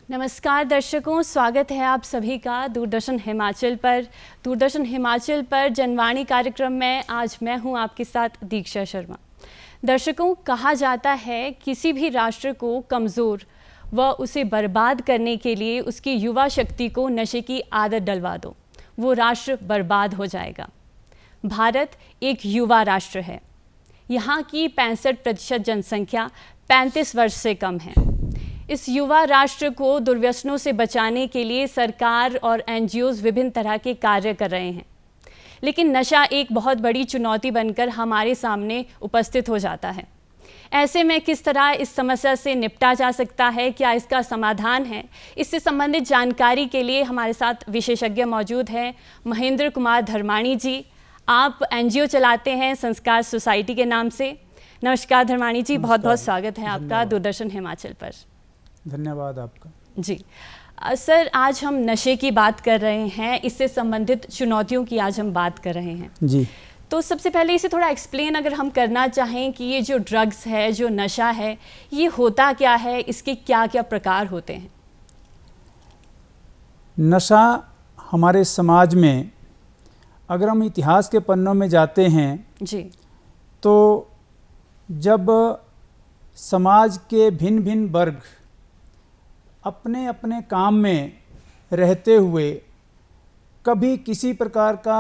नमस्कार दर्शकों, स्वागत है आप सभी का दूरदर्शन हिमाचल पर। दूरदर्शन हिमाचल पर जनवाणी कार्यक्रम में आज मैं हूं आपके साथ दीक्षा शर्मा। दर्शकों, कहा जाता है किसी भी राष्ट्र को कमज़ोर व उसे बर्बाद करने के लिए उसकी युवा शक्ति को नशे की आदत डलवा दो, वो राष्ट्र बर्बाद हो जाएगा। भारत एक युवा राष्ट्र है। यहाँ की 65% जनसंख्या 35 वर्ष से कम है। इस युवा राष्ट्र को दुर्व्यसनों से बचाने के लिए सरकार और एनजीओज़ विभिन्न तरह के कार्य कर रहे हैं, लेकिन नशा एक बहुत बड़ी चुनौती बनकर हमारे सामने उपस्थित हो जाता है। ऐसे में किस तरह इस समस्या से निपटा जा सकता है, क्या इसका समाधान है, इससे संबंधित जानकारी के लिए हमारे साथ विशेषज्ञ मौजूद हैं। महेंद्र कुमार धर्माणी जी, आप एनजीओ चलाते हैं संस्कार सोसाइटी के नाम से। नमस्कार धर्माणी जी, बहुत बहुत स्वागत है आपका दूरदर्शन हिमाचल पर। धन्यवाद आपका जी। सर, आज हम नशे की बात कर रहे हैं, इससे संबंधित चुनौतियों की आज हम बात कर रहे हैं जी। तो सबसे पहले इसे थोड़ा एक्सप्लेन अगर हम करना चाहें कि ये जो ड्रग्स है, जो नशा है, ये होता क्या है, इसके क्या क्या प्रकार होते हैं? नशा हमारे समाज में अगर हम इतिहास के पन्नों में जाते हैं जी, तो जब समाज के भिन्न भिन्न वर्ग अपने अपने काम में रहते हुए कभी किसी प्रकार का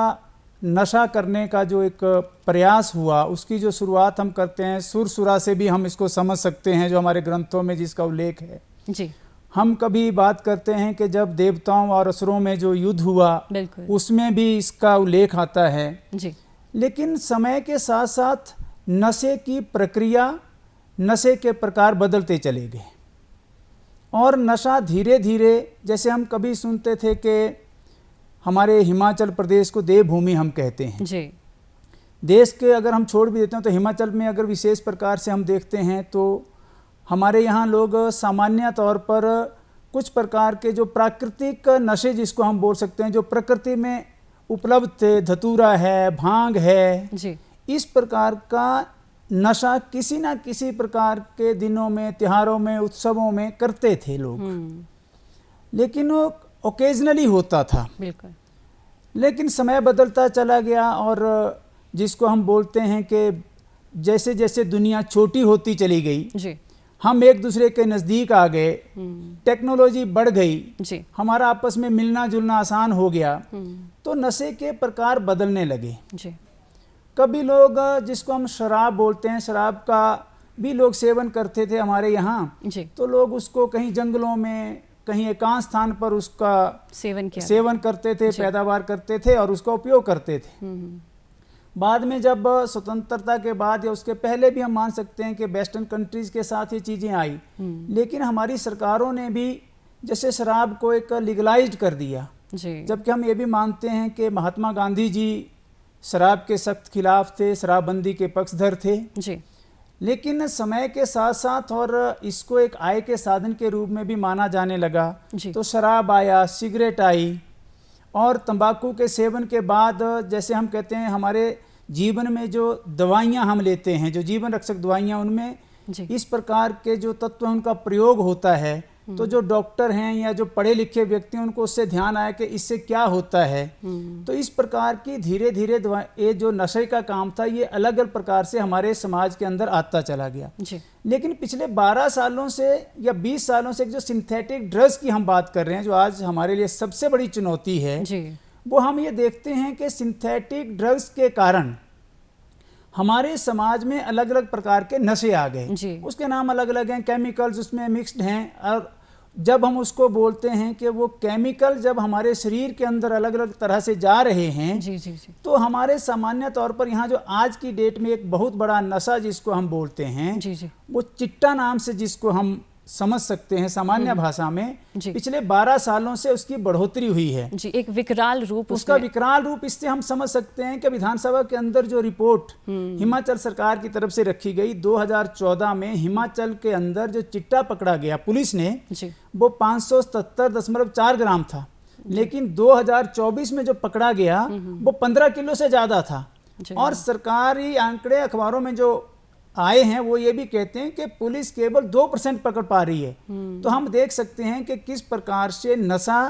नशा करने का जो एक प्रयास हुआ, उसकी जो शुरुआत हम करते हैं सुरसुरा से भी हम इसको समझ सकते हैं, जो हमारे ग्रंथों में जिसका उल्लेख है। जी। हम कभी बात करते हैं कि जब देवताओं और असुरों में जो युद्ध हुआ, उसमें भी इसका उल्लेख आता है। जी। लेकिन समय के साथ साथ नशे की प्रक्रिया, नशे के प्रकार बदलते चले गए और नशा धीरे धीरे, जैसे हम कभी सुनते थे कि हमारे हिमाचल प्रदेश को देवभूमि हम कहते हैं। जी। देश के अगर हम छोड़ भी देते हैं तो हिमाचल में अगर विशेष प्रकार से हम देखते हैं तो हमारे यहाँ लोग सामान्य तौर पर कुछ प्रकार के जो प्राकृतिक नशे जिसको हम बोल सकते हैं, जो प्रकृति में उपलब्ध थे, धतूरा है, भांग है, जी। इस प्रकार का नशा किसी ना किसी प्रकार के दिनों में, त्योहारों में, उत्सवों में करते थे लोग। लेकिन वो ओकेजनली होता था। बिल्कुल। लेकिन समय बदलता चला गया और जिसको हम बोलते हैं कि जैसे जैसे दुनिया छोटी होती चली गई, जी। हम एक दूसरे के नज़दीक आ गए, टेक्नोलॉजी बढ़ गई, जी। हमारा आपस में मिलना जुलना आसान हो गया, तो नशे के प्रकार बदलने लगे। जी। कभी लोग जिसको हम शराब बोलते हैं, शराब का भी लोग सेवन करते थे हमारे यहाँ। तो लोग उसको कहीं जंगलों में, कहीं एकांत स्थान पर उसका सेवन करते थे, पैदावार करते थे और उसका उपयोग करते थे। बाद में जब स्वतंत्रता के बाद या उसके पहले भी हम मान सकते हैं कि वेस्टर्न कंट्रीज के साथ ये चीज़ें आई, लेकिन हमारी सरकारों ने भी जैसे शराब को एक लीगलाइज्ड कर दिया। जबकि हम ये भी मानते हैं कि महात्मा गांधी जी शराब के सख्त खिलाफ थे, शराबबंदी के पक्षधर थे। जी। लेकिन समय के साथ साथ और इसको एक आय के साधन के रूप में भी माना जाने लगा। तो शराब आया, सिगरेट आई और तंबाकू के सेवन के बाद जैसे हम कहते हैं हमारे जीवन में जो दवाइयाँ हम लेते हैं, जो जीवन रक्षक दवाइयाँ, उनमें इस प्रकार के जो तत्व उनका प्रयोग होता है, तो जो डॉक्टर हैं या जो पढ़े लिखे व्यक्ति हैं उनको उससे ध्यान आया कि इससे क्या होता है। तो इस प्रकार की धीरे धीरे ये जो नशे का काम था ये अलग अलग प्रकार से हमारे समाज के अंदर आता चला गया। लेकिन पिछले 12 सालों से या 20 सालों से जो सिंथेटिक ड्रग्स की हम बात कर रहे हैं, जो आज हमारे लिए सबसे बड़ी चुनौती है, वो हम ये देखते हैं कि सिंथेटिक ड्रग्स के कारण हमारे समाज में अलग अलग प्रकार के नशे आ गए। उसके नाम अलग अलग हैं, केमिकल्स उसमें मिक्स्ड हैं। और जब हम उसको बोलते हैं कि वो केमिकल जब हमारे शरीर के अंदर अलग अलग तरह से जा रहे हैं, तो हमारे सामान्य तौर पर यहाँ जो आज की डेट में एक बहुत बड़ा नशा जिसको हम बोलते हैं, वो चिट्टा नाम से जिसको हम समझ सकते हैं सामान्य भाषा में, पिछले 12 सालों से उसकी बढ़ोतरी हुई है। एक विकराल रूप, उसका विकराल रूप इससे हम समझ सकते हैं कि विधानसभा के अंदर जो रिपोर्ट हिमाचल सरकार की तरफ से रखी गई 2014 में, हिमाचल के अंदर जो चिट्टा पकड़ा गया पुलिस ने, वो 577.4 ग्राम था। लेकिन 2024 में जो पकड़ा गया वो 15 किलो से ज्यादा था। और सरकारी आंकड़े अखबारों में जो आए हैं वो ये भी कहते हैं कि पुलिस केवल 2% पकड़ पा रही है। तो हम देख सकते हैं कि किस प्रकार से नशा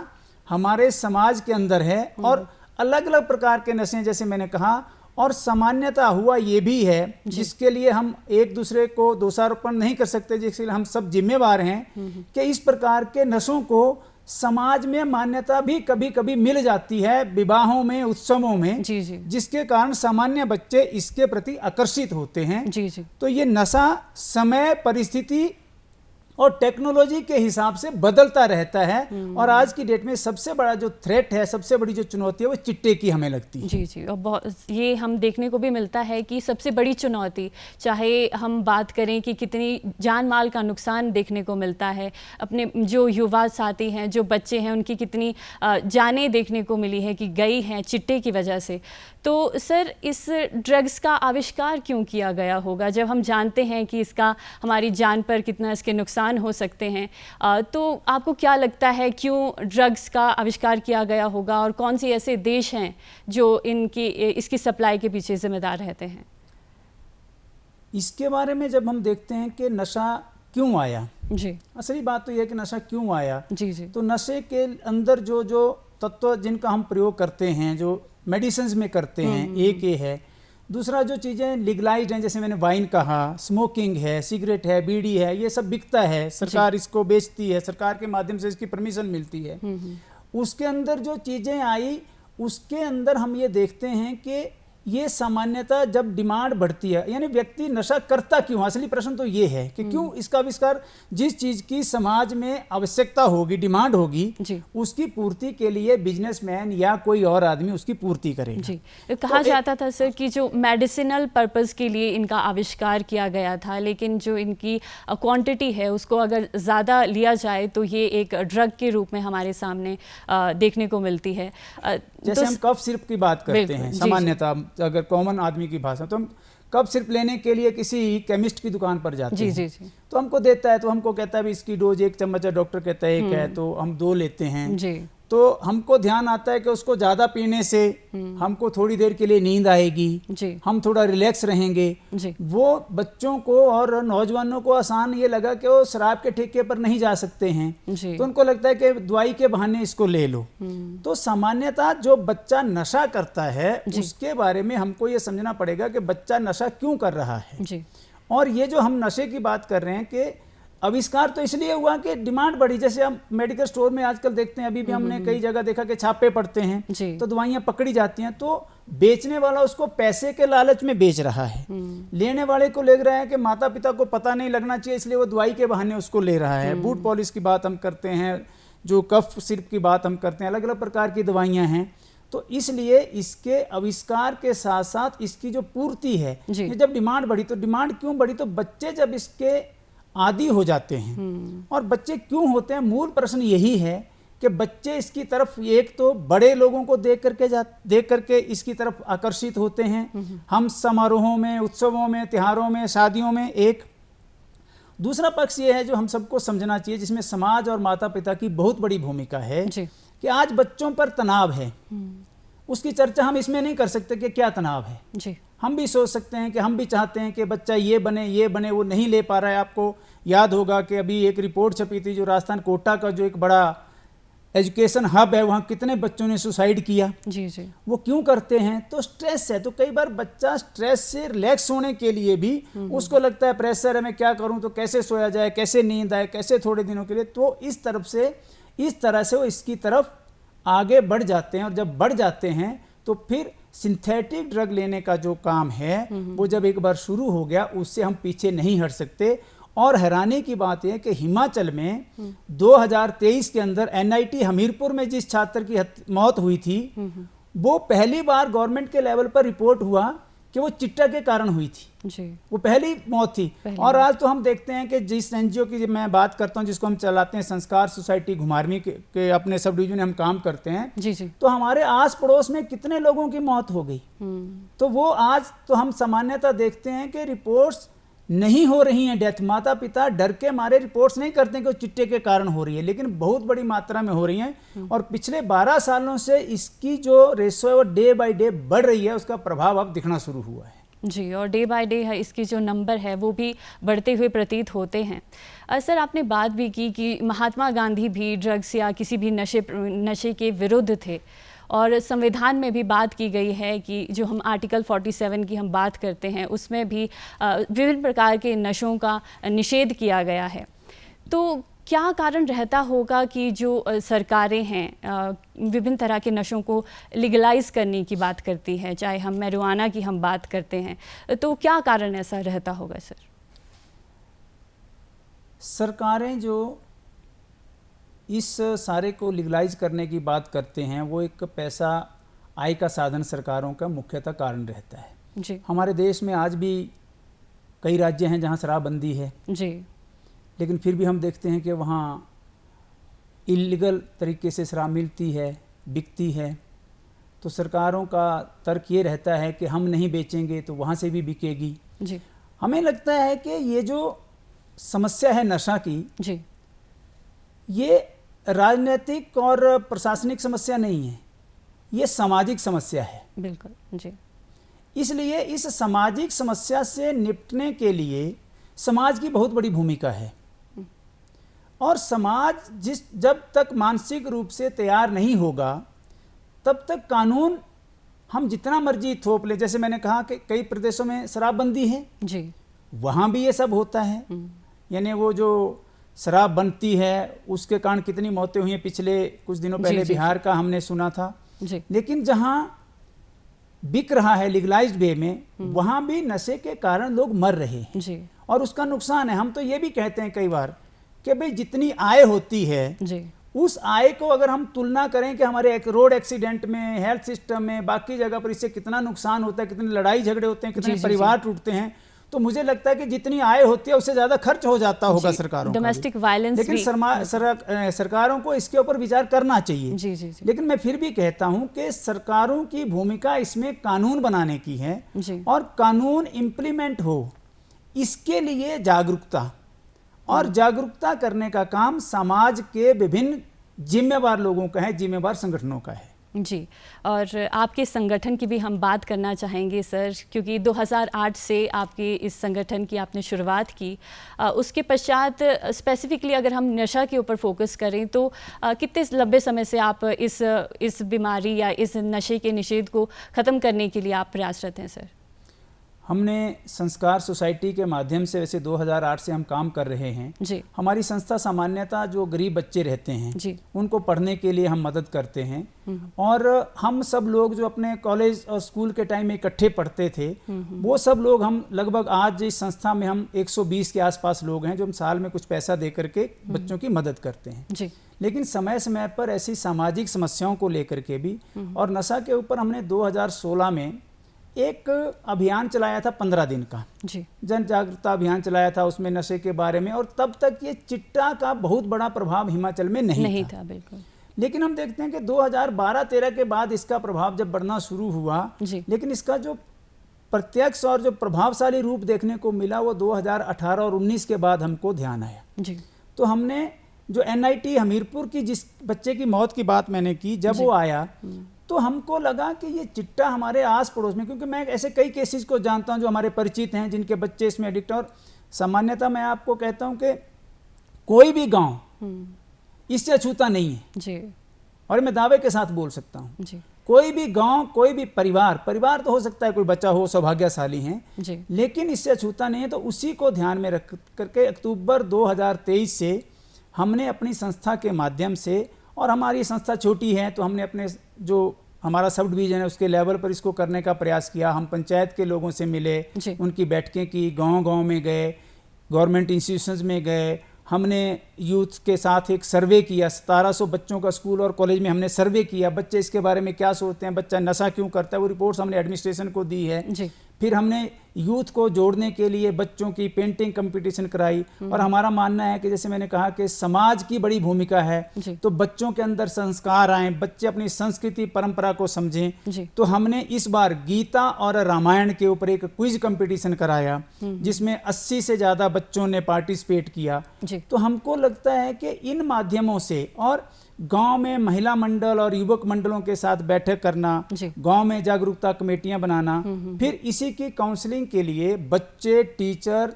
हमारे समाज के अंदर है, और अलग अलग प्रकार के नशे जैसे मैंने कहा, और सामान्यता हुआ ये भी है जिसके लिए हम एक दूसरे को दोषारोपण नहीं कर सकते, जिसके लिए हम सब जिम्मेवार हैं कि इस प्रकार के नशों को समाज में मान्यता भी कभी कभी मिल जाती है, विवाहों में, उत्सवों में, जिसके कारण सामान्य बच्चे इसके प्रति आकर्षित होते हैं। तो ये नशा समय, परिस्थिति और टेक्नोलॉजी के हिसाब से बदलता रहता है, और आज की डेट में सबसे बड़ा जो थ्रेट है, सबसे बड़ी जो चुनौती है वो चिट्टे की हमें लगती है। जी, और ये हम देखने को भी मिलता है कि सबसे बड़ी चुनौती, चाहे हम बात करें कि कितनी जान माल का नुकसान देखने को मिलता है, अपने जो युवा साथी हैं, जो बच्चे हैं, उनकी कितनी जानें देखने को मिली है कि गई हैं चिट्टे की वजह से। तो सर, इस ड्रग्स का आविष्कार क्यों किया गया होगा, जब हम जानते हैं कि इसका हमारी जान पर कितना इसके नुकसान हो सकते हैं? तो आपको क्या लगता है क्यों ड्रग्स का आविष्कार किया गया होगा, और कौन से ऐसे देश हैं जो इसकी सप्लाई के पीछे जिम्मेदार रहते हैं? इसके बारे में जब हम देखते हैं कि नशा क्यों आया, जी, असली बात तो यह है कि नशा क्यों आया। जी, तो नशे के अंदर जो तत्व जिनका हम प्रयोग करते हैं, जो मेडिसिन्स में करते हैं, एक ये है। दूसरा जो चीज़ें लीगलाइज्ड हैं, जैसे मैंने वाइन कहा, स्मोकिंग है, सिगरेट है, बीड़ी है, ये सब बिकता है, सरकार इसको बेचती है, सरकार के माध्यम से इसकी परमिशन मिलती है। उसके अंदर जो चीज़ें आई, उसके अंदर हम ये देखते हैं कि ये सामान्यतः जब डिमांड बढ़ती है, यानी व्यक्ति नशा करता क्यों, असली प्रश्न तो ये है कि क्यों इसका आविष्कार। जिस चीज़ की समाज में आवश्यकता होगी, डिमांड होगी, उसकी पूर्ति के लिए बिजनेसमैन या कोई और आदमी उसकी पूर्ति करेगा। जी, कहा जाता था सर कि जो मेडिसिनल पर्पस के लिए इनका आविष्कार किया गया था, लेकिन जो इनकी क्वांटिटी है उसको अगर ज़्यादा लिया जाए तो ये एक ड्रग के रूप में हमारे सामने देखने को मिलती है। जैसे हम कफ सिरप की बात करते हैं, सामान्यतः अगर कॉमन आदमी की भाषा, तो हम कफ सिरप लेने के लिए किसी केमिस्ट की दुकान पर जाते हैं, तो हमको देता है, तो हमको कहता है भी इसकी डोज 1 चम्मच है, डॉक्टर कहता है 1 है, तो हम 2 लेते हैं। तो हमको ध्यान आता है कि उसको ज़्यादा पीने से हमको थोड़ी देर के लिए नींद आएगी, हम थोड़ा रिलैक्स रहेंगे। वो बच्चों को और नौजवानों को आसान ये लगा कि वो शराब के ठेके पर नहीं जा सकते हैं, तो उनको लगता है कि दवाई के बहाने इसको ले लो। तो सामान्यतः जो बच्चा नशा करता है उसके बारे में हमको ये समझना पड़ेगा कि बच्चा नशा क्यों कर रहा है। और ये जो हम नशे की बात कर रहे हैं कि आविष्कार तो इसलिए हुआ कि डिमांड बढ़ी। जैसे हम मेडिकल स्टोर में आजकल देखते हैं, अभी भी हमने कई जगह देखा कि छापे पड़ते हैं, तो दवाइयाँ पकड़ी जाती हैं, तो बेचने वाला उसको पैसे के लालच में बेच रहा है, लेने वाले को लग रहा है कि माता पिता को पता नहीं लगना चाहिए, इसलिए वो दवाई के बहाने उसको ले रहा है। बूट पॉलिश की बात हम करते हैं, जो कफ सिरप की बात हम करते हैं, अलग अलग प्रकार की दवाइयाँ हैं। तो इसलिए इसके आविष्कार के साथ साथ इसकी जो पूर्ति है, जब डिमांड बढ़ी, तो डिमांड क्यों बढ़ी, तो बच्चे जब इसके आदी हो जाते हैं। और बच्चे क्यों होते हैं, मूल प्रश्न यही है कि बच्चे इसकी तरफ एक तो बड़े लोगों को देख करके इसकी तरफ आकर्षित होते हैं। हम समारोहों में, उत्सवों में, त्योहारों में, शादियों में। एक दूसरा पक्ष ये है जो हम सबको समझना चाहिए, जिसमें समाज और माता पिता की बहुत बड़ी भूमिका है कि आज बच्चों पर तनाव है। उसकी चर्चा हम इसमें नहीं कर सकते कि क्या तनाव है। हम भी सोच सकते हैं कि हम भी चाहते हैं कि बच्चा ये बने, वो नहीं ले पा रहा है। आपको याद होगा कि अभी एक रिपोर्ट छपी थी, जो राजस्थान कोटा का जो एक बड़ा एजुकेशन हब है, वहाँ कितने बच्चों ने सुसाइड किया। वो क्यों करते हैं, तो स्ट्रेस है। तो कई बार बच्चा स्ट्रेस से रिलैक्स होने के लिए भी उसको लगता है प्रेशर है, मैं क्या करूँ, तो कैसे सोया जाए, कैसे नींद आए, कैसे थोड़े दिनों के लिए। तो इस तरह से वो इसकी तरफ आगे बढ़ जाते हैं। और जब बढ़ जाते हैं तो फिर सिंथेटिक ड्रग लेने का जो काम है वो जब एक बार शुरू हो गया, उससे हम पीछे नहीं हट सकते। और हैरानी की बात यह कि हिमाचल में 2023 के अंदर NIT हमीरपुर में जिस छात्र की मौत हुई थी, वो पहली बार गवर्नमेंट के लेवल पर रिपोर्ट हुआ कि वो चिट्टा के कारण हुई थी। वो पहली मौत थी। और आज तो हम देखते हैं कि जिस NGO की मैं बात करता हूँ, जिसको हम चलाते हैं, संस्कार सोसाइटी घुमारवीं के अपने सब डिवीजन में हम काम करते हैं, तो हमारे आस पड़ोस में कितने लोगों की मौत हो गई। तो वो आज तो हम सामान्यतः देखते हैं कि रिपोर्ट्स नहीं हो रही हैं डेथ। माता पिता डर के मारे रिपोर्ट्स नहीं करते कि वो चिट्टे के कारण हो रही है, लेकिन बहुत बड़ी मात्रा में हो रही हैं। और पिछले 12 सालों से इसकी जो रेशो है वो डे बाय डे बढ़ रही है, उसका प्रभाव अब दिखना शुरू हुआ है। जी, और डे बाय डे है इसकी जो नंबर है वो भी बढ़ते हुए प्रतीत होते हैं। सर, आपने बात भी की कि महात्मा गांधी भी ड्रग्स या किसी भी नशे के विरुद्ध थे, और संविधान में भी बात की गई है कि जो हम आर्टिकल 47 की हम बात करते हैं उसमें भी विभिन्न प्रकार के नशों का निषेध किया गया है। तो क्या कारण रहता होगा कि जो सरकारें हैं विभिन्न तरह के नशों को लीगलाइज करने की बात करती है, चाहे हम मैरिजुआना की हम बात करते हैं, तो क्या कारण ऐसा रहता होगा सर? सरकारें जो इस सारे को लीगलाइज करने की बात करते हैं वो एक पैसा आय का साधन सरकारों का मुख्यतः कारण रहता है जी। हमारे देश में आज भी कई राज्य हैं जहां शराबबंदी है जी, लेकिन फिर भी हम देखते हैं कि वहाँ इलीगल तरीके से शराब मिलती है, बिकती है। तो सरकारों का तर्क ये रहता है कि हम नहीं बेचेंगे तो वहाँ से भी बिकेगी जी। हमें लगता है कि ये जो समस्या है नशा की जी, ये राजनीतिक और प्रशासनिक समस्या नहीं है, ये सामाजिक समस्या है। बिल्कुल जी। इसलिए इस सामाजिक समस्या से निपटने के लिए समाज की बहुत बड़ी भूमिका है, और समाज जब तक मानसिक रूप से तैयार नहीं होगा तब तक कानून हम जितना मर्जी थोप ले। जैसे मैंने कहा कि कई प्रदेशों में शराबबंदी है जी, वहाँ भी ये सब होता है, यानी वो जो शराब बनती है उसके कारण कितनी मौतें हुई हैं, पिछले कुछ दिनों पहले बिहार का हमने सुना था जी। लेकिन जहाँ बिक रहा है लीगलाइज्ड वे में वहाँ भी नशे के कारण लोग मर रहे हैं जी। और उसका नुकसान है। हम तो ये भी कहते हैं कई बार कि भाई जितनी आय होती है जी, उस आय को अगर हम तुलना करें कि हमारे एक रोड एक्सीडेंट में, हेल्थ सिस्टम में, बाकी जगह पर इससे कितना नुकसान होता है, कितनी लड़ाई झगड़े होते हैं, कितने परिवार टूटते हैं, तो मुझे लगता है कि जितनी आय होती है उससे ज्यादा खर्च हो जाता होगा सरकारों का, डोमेस्टिक वायलेंस। लेकिन सरकारों को इसके ऊपर विचार करना चाहिए। जी, जी, जी। लेकिन मैं फिर भी कहता हूं कि सरकारों की भूमिका इसमें कानून बनाने की है जी। और कानून इम्प्लीमेंट हो, इसके लिए जागरूकता और जागरूकता करने का काम समाज के विभिन्न जिम्मेवार लोगों का है, जिम्मेवार संगठनों का है। जी, और आपके संगठन की भी हम बात करना चाहेंगे सर, क्योंकि 2008 से आपके इस संगठन की आपने शुरुआत की। उसके पश्चात स्पेसिफिकली अगर हम नशा के ऊपर फोकस करें तो कितने लंबे समय से आप इस बीमारी या इस नशे के निषेध को ख़त्म करने के लिए आप प्रयासरत हैं सर? हमने संस्कार सोसाइटी के माध्यम से वैसे 2008 से हम काम कर रहे हैं जी। हमारी संस्था सामान्यतः जो गरीब बच्चे रहते हैं जी। उनको पढ़ने के लिए हम मदद करते हैं, और हम सब लोग जो अपने कॉलेज और स्कूल के टाइम में इकट्ठे पढ़ते थे वो सब लोग हम लगभग आज इस संस्था में हम 120 के आसपास लोग हैं जो हम साल में कुछ पैसा दे करके बच्चों की मदद करते हैं जी। लेकिन समय समय पर ऐसी सामाजिक समस्याओं को लेकर के भी और नशा के ऊपर हमने 2016 में एक अभियान चलाया था 15 दिन का जी। जन जागरूकता अभियान चलाया था उसमें नशे के बारे में, और तब तक ये चिट्टा का बहुत बड़ा प्रभाव हिमाचल में नहीं था। बिल्कुल। लेकिन हम देखते हैं कि 2012-13 के बाद इसका प्रभाव जब बढ़ना शुरू हुआ, लेकिन इसका जो प्रत्यक्ष और जो प्रभावशाली रूप देखने को मिला वो 2018 और 19 के बाद हमको ध्यान आया जी। तो हमने जो NIT हमीरपुर की जिस बच्चे की मौत की बात मैंने की, जब वो आया तो हमको लगा कि ये चिट्टा हमारे आस पड़ोस में, क्योंकि मैं ऐसे कई केसेस को जानता हूं जो हमारे परिचित हैं जिनके बच्चे इसमें एडिक्ट हैं, और सामान्यतः मैं आपको कहता हूं कि कोई भी गांव इससे अछूता नहीं है जी। और मैं दावे के साथ बोल सकता हूं जी। कोई भी गांव, कोई भी परिवार तो हो सकता है कोई बच्चा हो सौभाग्यशाली हैं जी, लेकिन इससे अछूता नहीं है। तो उसी को ध्यान में रख करके अक्टूबर 2023 से हमने अपनी संस्था के माध्यम से, और हमारी संस्था छोटी है तो हमने अपने जो हमारा सब डिवीज़न है उसके लेवल पर इसको करने का प्रयास किया। हम पंचायत के लोगों से मिले, उनकी बैठकें की, गांव-गांव में गए, गवर्नमेंट इंस्टीट्यूशंस में गए, हमने यूथ के साथ एक सर्वे किया। 1700 बच्चों का स्कूल और कॉलेज में हमने सर्वे किया, बच्चे इसके बारे में क्या सोचते हैं, बच्चा नशा क्यों करता है, वो रिपोर्ट्स हमने एडमिनिस्ट्रेशन को दी है जी। फिर हमने यूथ को जोड़ने के लिए बच्चों की पेंटिंग कंपटीशन कराई। और हमारा मानना है कि जैसे मैंने कहा कि समाज की बड़ी भूमिका है, तो बच्चों के अंदर संस्कार आए, बच्चे अपनी संस्कृति परंपरा को समझें। तो हमने इस बार गीता और रामायण के ऊपर एक क्विज कंपटीशन कराया जिसमें 80 से ज़्यादा बच्चों ने पार्टिसिपेट किया। तो हमको लगता है कि इन माध्यमों से, और गांव में महिला मंडल और युवक मंडलों के साथ बैठक करना, गांव में जागरूकता कमेटियां बनाना, फिर इसी की काउंसलिंग के लिए बच्चे, टीचर,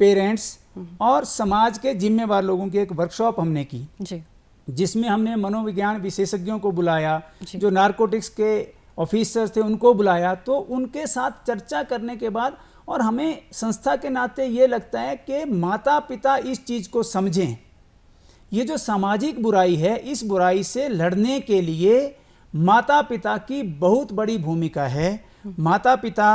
पेरेंट्स और समाज के जिम्मेवार लोगों की एक वर्कशॉप हमने की जिसमें हमने मनोविज्ञान विशेषज्ञों को बुलाया, जो नारकोटिक्स के ऑफिसर्स थे उनको बुलाया। तो उनके साथ चर्चा करने के बाद, और हमें संस्था के नाते ये लगता है कि माता पिता इस चीज़ को समझें, ये जो सामाजिक बुराई है इस बुराई से लड़ने के लिए माता पिता की बहुत बड़ी भूमिका है। माता पिता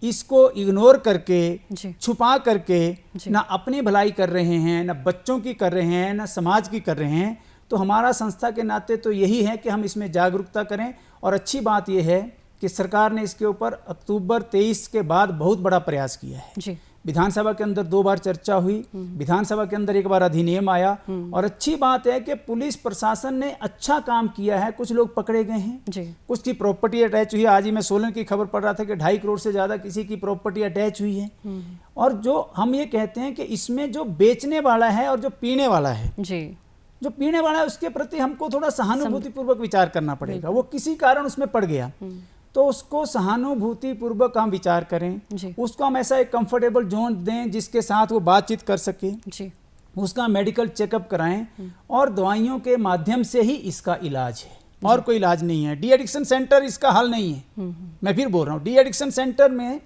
इसको इग्नोर करके, छुपा करके ना अपनी भलाई कर रहे हैं, ना बच्चों की कर रहे हैं, ना समाज की कर रहे हैं। तो हमारा संस्था के नाते तो यही है कि हम इसमें जागरूकता करें। और अच्छी बात यह है कि सरकार ने इसके ऊपर अक्टूबर 23 के बाद बहुत बड़ा प्रयास किया है। विधानसभा के अंदर 2 बार चर्चा हुई, विधानसभा के अंदर 1 बार अधिनियम आया। और अच्छी बात है कि पुलिस प्रशासन ने अच्छा काम किया है। कुछ लोग पकड़े गए हैं, कुछ की प्रॉपर्टी अटैच हुई है। आज ही मैं सोलन की खबर पढ़ रहा था कि 2.5 करोड़ से ज़्यादा किसी की प्रॉपर्टी अटैच हुई है। और जो हम ये कहते हैं कि इसमें जो बेचने वाला है और जो पीने वाला है, जो पीने वाला है उसके प्रति हमको थोड़ा सहानुभूतिपूर्वक विचार करना पड़ेगा। वो किसी कारण उसमें पड़ गया तो उसको सहानुभूति पूर्वक हम विचार करें, उसको हम ऐसा एक कंफर्टेबल जोन दें जिसके साथ वो बातचीत कर सके, उसका मेडिकल चेकअप कराएं। और दवाइयों के माध्यम से ही इसका इलाज है, और कोई इलाज नहीं है। डी एडिक्शन सेंटर इसका हल नहीं है। मैं फिर बोल रहा हूँ, डी एडिक्शन सेंटर में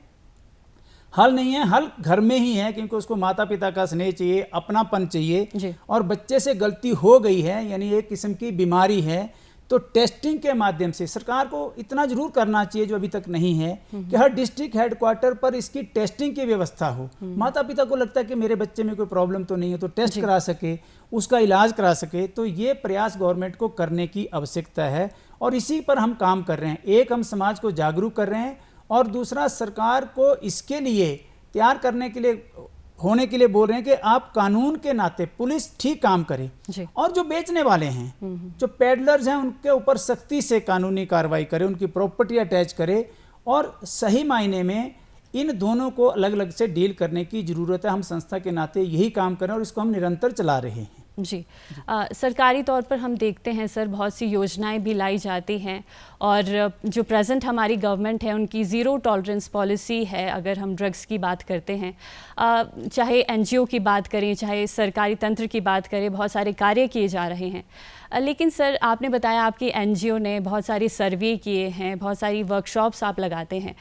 हल नहीं है, हल घर में ही है, क्योंकि उसको माता पिता का स्नेह चाहिए, अपनापन चाहिए। और बच्चे से गलती हो गई है, यानी एक किस्म की बीमारी है, तो टेस्टिंग के माध्यम से सरकार को इतना जरूर करना चाहिए जो अभी तक नहीं है कि हर डिस्ट्रिक्ट हेडक्वार्टर पर इसकी टेस्टिंग की व्यवस्था हो। माता पिता को लगता है कि मेरे बच्चे में कोई प्रॉब्लम तो नहीं है, तो टेस्ट करा सके, उसका इलाज करा सके। तो ये प्रयास गवर्नमेंट को करने की आवश्यकता है और इसी पर हम काम कर रहे हैं। एक, हम समाज को जागरूक कर रहे हैं, और दूसरा, सरकार को इसके लिए तैयार करने के लिए होने के लिए बोल रहे हैं कि आप कानून के नाते पुलिस ठीक काम करे, और जो बेचने वाले हैं, जो पेडलर्स हैं, उनके ऊपर सख्ती से कानूनी कार्रवाई करे, उनकी प्रॉपर्टी अटैच करे। और सही मायने में इन दोनों को अलग अलग से डील करने की ज़रूरत है। हम संस्था के नाते यही काम करें और इसको हम निरंतर चला रहे हैं। सरकारी तौर पर हम देखते हैं सर, बहुत सी योजनाएं भी लाई जाती हैं, और जो प्रेजेंट हमारी गवर्नमेंट है उनकी ज़ीरो टॉलरेंस पॉलिसी है। अगर हम ड्रग्स की बात करते हैं, चाहे एनजीओ की बात करें, चाहे सरकारी तंत्र की बात करें, बहुत सारे कार्य किए जा रहे हैं। लेकिन सर, आपने बताया आपकी एनजीओ ने बहुत सारे सर्वे किए हैं, बहुत सारी वर्कशॉप्स आप लगाते हैं,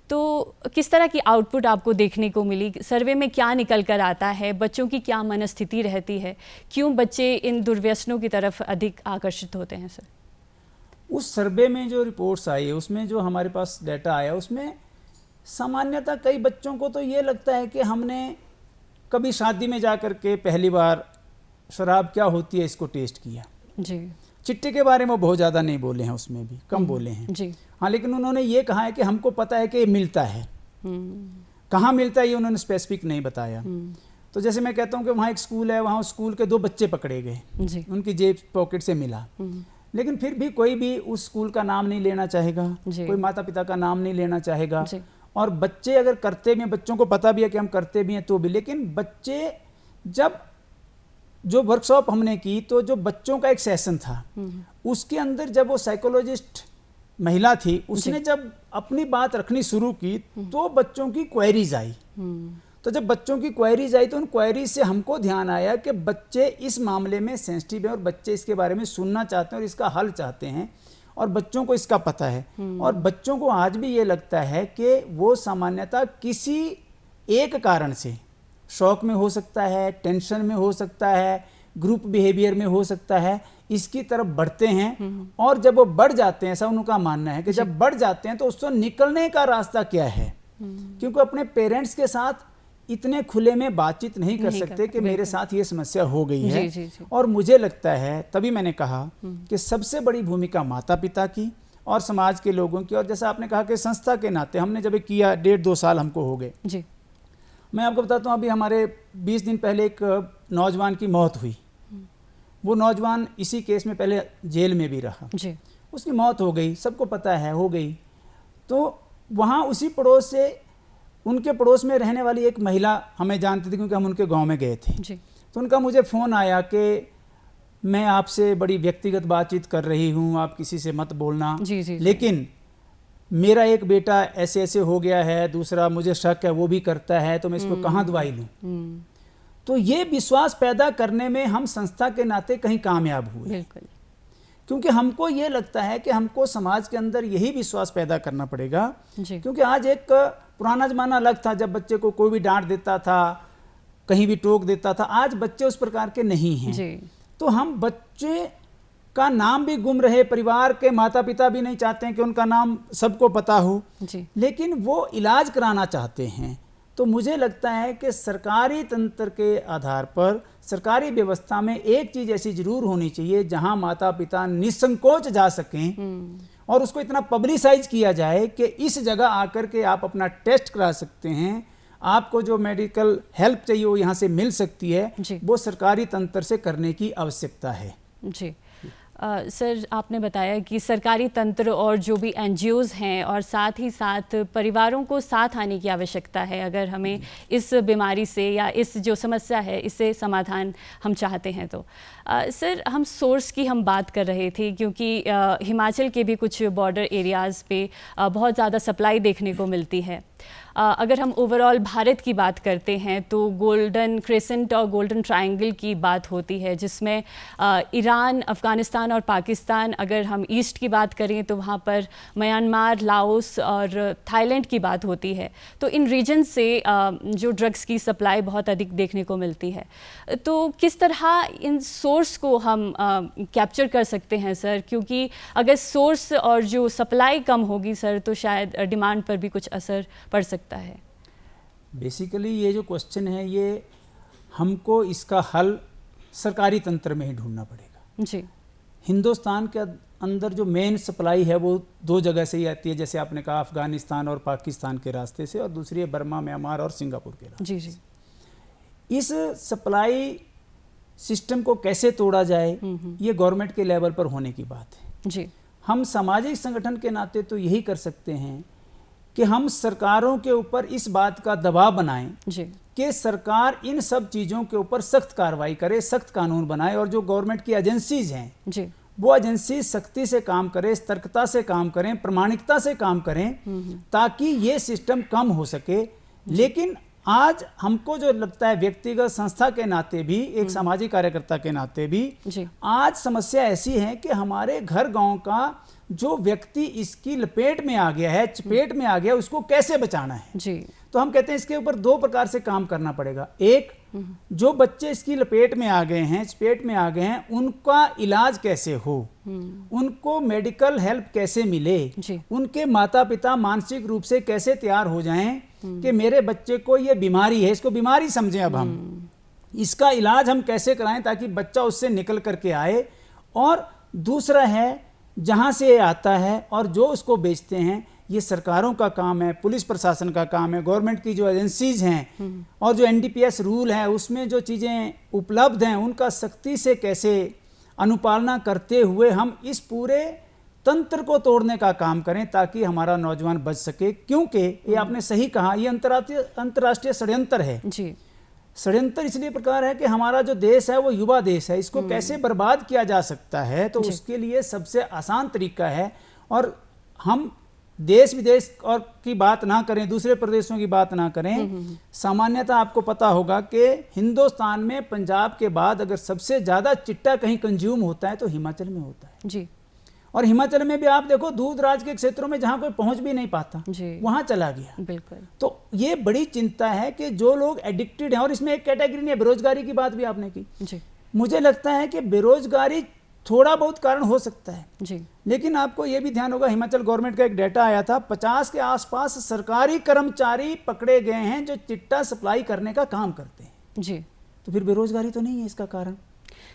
तो किस तरह की आउटपुट आपको देखने को मिली? सर्वे में क्या निकल कर आता है? बच्चों की क्या मनस्थिति रहती है? क्यों बच्चे इन दुर्व्यसनों की तरफ अधिक आकर्षित होते हैं सर? उस सर्वे में जो रिपोर्ट्स आई, उसमें जो हमारे पास डाटा आया, उसमें सामान्यतः कई बच्चों को तो ये लगता है कि हमने कभी शादी में जाकर के पहली बार शराब क्या होती है इसको टेस्ट किया। चिट्टे के बारे में बहुत ज़्यादा नहीं बोले हैं, उसमें भी कम बोले हैं। हाँ, लेकिन उन्होंने ये कहा है कि हमको पता है कि ये मिलता है। कहाँ मिलता है ये उन्होंने स्पेसिफिक नहीं बताया। तो जैसे मैं कहता हूँ कि वहाँ एक स्कूल है, वहाँ स्कूल के 2 बच्चे पकड़े गए, उनकी जेब पॉकेट से मिला, लेकिन फिर भी कोई भी उस स्कूल का नाम नहीं लेना चाहेगा, कोई माता पिता का नाम नहीं लेना चाहेगा। और बच्चे अगर करते भी हैं, बच्चों को पता भी है कि हम करते भी हैं तो भी, लेकिन बच्चे जब जो वर्कशॉप हमने की, तो जो बच्चों का एक सेशन था उसके अंदर जब वो साइकोलॉजिस्ट महिला थी, उसने जब अपनी बात रखनी शुरू की तो बच्चों की क्वेरीज आई। तो जब बच्चों की क्वेरीज आई तो उन क्वेरीज से हमको ध्यान आया कि बच्चे इस मामले में सेंसिटिव हैं और बच्चे इसके बारे में सुनना चाहते हैं और इसका हल चाहते हैं, और बच्चों को इसका पता है। और बच्चों को आज भी ये लगता है कि वो सामान्यतः किसी एक कारण से, शौक में हो सकता है, टेंशन में हो सकता है, ग्रुप बिहेवियर में हो सकता है, इसकी तरफ बढ़ते हैं। और जब वो बढ़ जाते हैं, ऐसा उनका मानना है कि जब बढ़ जाते हैं तो उससे निकलने का रास्ता क्या है, क्योंकि अपने पेरेंट्स के साथ इतने खुले में बातचीत नहीं कर सकते कि मेरे साथ ये समस्या हो गई है। और मुझे लगता है, तभी मैंने कहा कि सबसे बड़ी भूमिका माता पिता की और समाज के लोगों की। और जैसा आपने कहा कि संस्था के नाते हमने जब किया 1.5-2 साल हमको हो गए जी। मैं आपको बताता हूँ, अभी हमारे 20 दिन पहले एक नौजवान की मौत हुई। वो नौजवान इसी केस में पहले जेल में भी रहा जी। उसकी मौत हो गई, सबको पता है, हो गई। तो वहाँ उसी पड़ोस से, उनके पड़ोस में रहने वाली एक महिला हमें जानती थी क्योंकि हम उनके गांव में गए थे जी। तो उनका मुझे फ़ोन आया कि मैं आपसे बड़ी व्यक्तिगत बातचीत कर रही हूँ, आप किसी से मत बोलना। जी, जी, लेकिन मेरा एक बेटा ऐसे ऐसे हो गया है, दूसरा मुझे शक है वो भी करता है, तो मैं इसको कहाँ दवाई लूँ। तो ये विश्वास पैदा करने में हम संस्था के नाते कहीं कामयाब हुए। बिल्कुल। क्योंकि हमको ये लगता है कि हमको समाज के अंदर यही विश्वास पैदा करना पड़ेगा। क्योंकि आज एक पुराना ज़माना अलग था, जब बच्चे को कोई भी डांट देता था, कहीं भी टोक देता था। आज बच्चे उस प्रकार के नहीं हैं जी। तो हम बच्चे का नाम भी गुम रहे, परिवार के माता पिता भी नहीं चाहते हैं कि उनका नाम सबको पता हो जी। लेकिन वो इलाज कराना चाहते हैं। तो मुझे लगता है कि सरकारी तंत्र के आधार पर, सरकारी व्यवस्था में एक चीज़ ऐसी ज़रूर होनी चाहिए जहां माता पिता निसंकोच जा सकें और उसको इतना पब्लिसाइज किया जाए कि इस जगह आकर के आप अपना टेस्ट करा सकते हैं, आपको जो मेडिकल हेल्प चाहिए वो यहाँ से मिल सकती है। वो सरकारी तंत्र से करने की आवश्यकता है। जी। सर, आपने बताया कि सरकारी तंत्र और जो भी NGOs हैं और साथ ही साथ परिवारों को साथ आने की आवश्यकता है अगर हमें इस बीमारी से या इस जो समस्या है इससे समाधान हम चाहते हैं। तो सर, हम सोर्स की हम बात कर रहे थे क्योंकि हिमाचल के भी कुछ बॉर्डर एरियाज़ पे बहुत ज़्यादा सप्लाई देखने को मिलती है। अगर हम ओवरऑल भारत की बात करते हैं तो गोल्डन क्रेसेंट और गोल्डन ट्रायंगल की बात होती है जिसमें ईरान, अफ़गानिस्तान और पाकिस्तान, अगर हम ईस्ट की बात करें तो वहाँ पर म्यांमार, लाओस और थाईलैंड की बात होती है। तो इन रीजन से जो ड्रग्स की सप्लाई बहुत अधिक देखने को मिलती है। तो किस तरह इन सोर्स को हम कैप्चर कर सकते हैं सर? क्योंकि अगर सोर्स और जो सप्लाई कम होगी सर तो शायद डिमांड पर भी कुछ असर पड़ सकता है। बेसिकली ये जो क्वेश्चन है ये हमको इसका हल सरकारी तंत्र में ही ढूंढना पड़ेगा। जी। हिंदुस्तान के अंदर जो मेन सप्लाई है वो 2 जगह से ही आती है, जैसे आपने कहा अफगानिस्तान और पाकिस्तान के रास्ते से, और दूसरी है बर्मा, म्यांमार और सिंगापुर के रास्ते। जी। जी। इस सप्लाई सिस्टम को कैसे तोड़ा जाए ये गवर्नमेंट के लेवल पर होने की बात है। जी। हम सामाजिक संगठन के नाते तो यही कर सकते हैं कि हम सरकारों के ऊपर इस बात का दबाव बनाएं कि सरकार इन सब चीज़ों के ऊपर सख्त कार्रवाई करे, सख्त कानून बनाए, और जो गवर्नमेंट की एजेंसीज हैं वो एजेंसी सख्ती से काम करें, सतर्कता से काम करें, प्रामाणिकता से काम करें ताकि ये सिस्टम कम हो सके। लेकिन आज हमको जो लगता है व्यक्तिगत संस्था के नाते भी, एक सामाजिक कार्यकर्ता के नाते भी, आज समस्या ऐसी है कि हमारे घर गांव का जो व्यक्ति इसकी लपेट में आ गया है, चपेट में आ गया, उसको कैसे बचाना है जी। तो हम कहते हैं इसके ऊपर 2 प्रकार से काम करना पड़ेगा। एक, जो बच्चे इसकी लपेट में आ गए हैं, चपेट में आ गए हैं, उनका इलाज कैसे हो, उनको मेडिकल हेल्प कैसे मिले, उनके माता पिता मानसिक रूप से कैसे तैयार हो जाएं कि मेरे बच्चे को ये बीमारी है, इसको बीमारी समझें, अब हम इसका इलाज हम कैसे कराएं ताकि बच्चा उससे निकल करके आए। और दूसरा है जहां से ये आता है और जो उसको बेचते हैं, ये सरकारों का काम है, पुलिस प्रशासन का काम है, गवर्नमेंट की जो एजेंसीज हैं और जो NDPS रूल है उसमें जो चीज़ें उपलब्ध हैं उनका सख्ती से कैसे अनुपालना करते हुए हम इस पूरे तंत्र को तोड़ने का काम करें ताकि हमारा नौजवान बच सके। क्योंकि ये आपने सही कहा, ये अंतर्राष्ट्रीय षड्यंत्र है जी। षड्यंत्र इसलिए प्रकार है कि हमारा जो देश है वो युवा देश है, इसको कैसे बर्बाद किया जा सकता है, तो उसके लिए सबसे आसान तरीका है। और हम देश विदेश और की बात ना करें, दूसरे प्रदेशों की बात ना करें, सामान्यतः आपको पता होगा कि हिंदुस्तान में पंजाब के बाद अगर सबसे ज़्यादा चिट्टा कहीं कंज्यूम होता है तो हिमाचल में होता है जी। और हिमाचल में भी आप देखो दूर दराज के क्षेत्रों में जहां कोई पहुंच भी नहीं पाता वहां चला गया। बिल्कुल। तो ये बड़ी चिंता है कि जो लोग एडिक्टेड हैं, और इसमें एक कैटेगरी नहीं है, बेरोजगारी की बात भी आपने की जी। मुझे लगता है कि बेरोजगारी थोड़ा बहुत कारण हो सकता है जी। लेकिन आपको यह भी ध्यान होगा, हिमाचल गवर्नमेंट का एक डाटा आया था, 50 के आसपास सरकारी कर्मचारी पकड़े गए हैं जो चिट्टा सप्लाई करने का काम करते हैं जी। तो फिर बेरोजगारी तो नहीं है इसका कारण।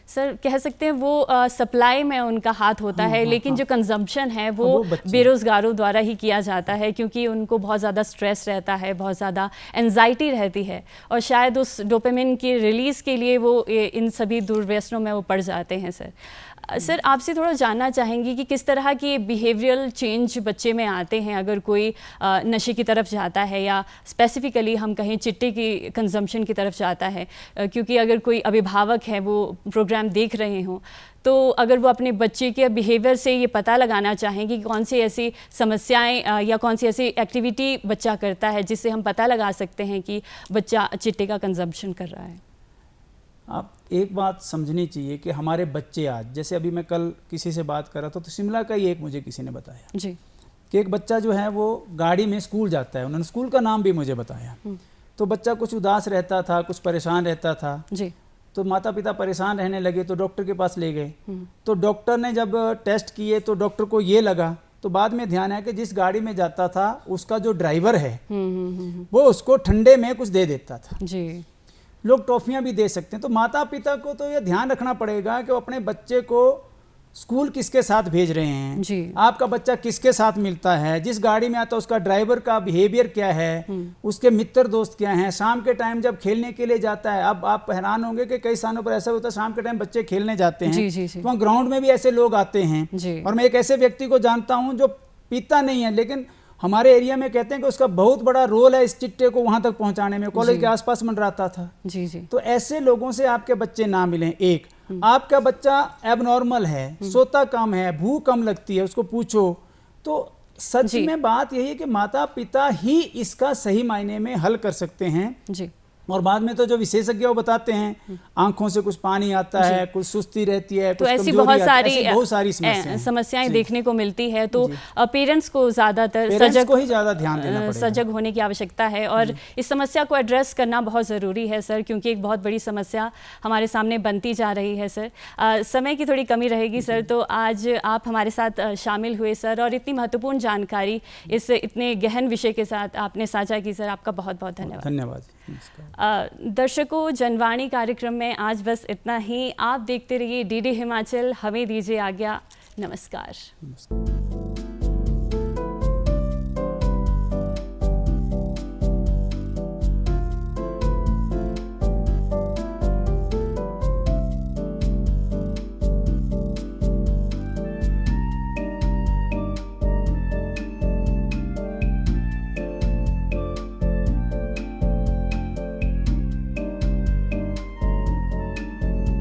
सर कह सकते हैं वो सप्लाई में उनका हाथ होता है, लेकिन जो कंजम्पशन है वो बेरोज़गारों द्वारा ही किया जाता है, क्योंकि उनको बहुत ज़्यादा स्ट्रेस रहता है, बहुत ज़्यादा एंजाइटी रहती है, और शायद उस डोपामिन की रिलीज़ के लिए वो इन सभी दुर्व्यसनों में वो पड़ जाते हैं। सर आपसे थोड़ा जानना चाहेंगी कि किस तरह की बिहेवियरल चेंज बच्चे में आते हैं अगर कोई नशे की तरफ जाता है, या स्पेसिफिकली हम कहें चिट्टे की कंजम्पशन की तरफ जाता है, क्योंकि अगर कोई अभिभावक है वो प्रोग्राम देख रहे हों, तो अगर वो अपने बच्चे के बिहेवियर से ये पता लगाना चाहेंगे कि कौन सी ऐसी समस्याएं या कौन सी ऐसी एक्टिविटी बच्चा करता है जिससे हम पता लगा सकते हैं कि बच्चा चिट्टे का कंजम्पशन कर रहा है। आप एक बात समझनी चाहिए कि हमारे बच्चे आज, जैसे अभी मैं कल किसी से बात कर रहा था तो शिमला का ही एक मुझे किसी ने बताया जी कि एक बच्चा जो है वो गाड़ी में स्कूल जाता है, उन्होंने स्कूल का नाम भी मुझे बताया। तो बच्चा कुछ उदास रहता था, कुछ परेशान रहता था जी। तो माता पिता परेशान रहने लगे तो डॉक्टर के पास ले गए। तो डॉक्टर ने जब टेस्ट किए तो डॉक्टर को ये लगा, तो बाद में ध्यान आया कि जिस गाड़ी में जाता था उसका जो ड्राइवर है वो उसको ठंडे में कुछ दे देता था जी। लोग टॉफियां भी दे सकते हैं। तो माता पिता को तो ये ध्यान रखना पड़ेगा कि वो अपने बच्चे को स्कूल किसके साथ भेज रहे हैं जी। आपका बच्चा किसके साथ मिलता है, जिस गाड़ी में आता है उसका ड्राइवर का बिहेवियर क्या है, उसके मित्र दोस्त क्या हैं, शाम के टाइम जब खेलने के लिए जाता है। अब आप हैरान होंगे कि कई स्थानों पर ऐसा होता है शाम के टाइम बच्चे खेलने जाते हैं तो वहाँ ग्राउंड में भी ऐसे लोग आते हैं। और मैं एक ऐसे व्यक्ति को जानता हूँ जो पीता नहीं है, लेकिन हमारे एरिया में कहते हैं कि उसका बहुत बड़ा रोल है इस चिट्टे को वहां तक पहुंचाने में, कॉलेज के आसपास मंडराता था जी जी। तो ऐसे लोगों से आपके बच्चे ना मिलें। एक आपका बच्चा एबनॉर्मल है, सोता कम है, भूख कम लगती है, उसको पूछो। तो सच में बात यही है कि माता पिता ही इसका सही मायने में हल कर सकते हैं जी। और बाद में तो जो विशेषज्ञ वो बताते हैं आंखों से कुछ पानी आता है, कुछ सुस्ती रहती है, तो ऐसी बहुत सारी समस्याएं देखने को मिलती है। तो पेरेंट्स को ज़्यादातर सजग होने की आवश्यकता है और इस समस्या को एड्रेस करना बहुत ज़रूरी है सर, क्योंकि एक बहुत बड़ी समस्या हमारे सामने बनती जा रही है सर। समय की थोड़ी कमी रहेगी सर, तो आज आप हमारे साथ शामिल हुए सर और इतनी महत्वपूर्ण जानकारी इस इतने गहन विषय के साथ आपने साझा की सर, आपका बहुत बहुत धन्यवाद। धन्यवाद। दर्शकों, जनवाणी कार्यक्रम में आज बस इतना ही। आप देखते रहिए डीडी हिमाचल, हमें दीजिए आज्ञा। नमस्कार।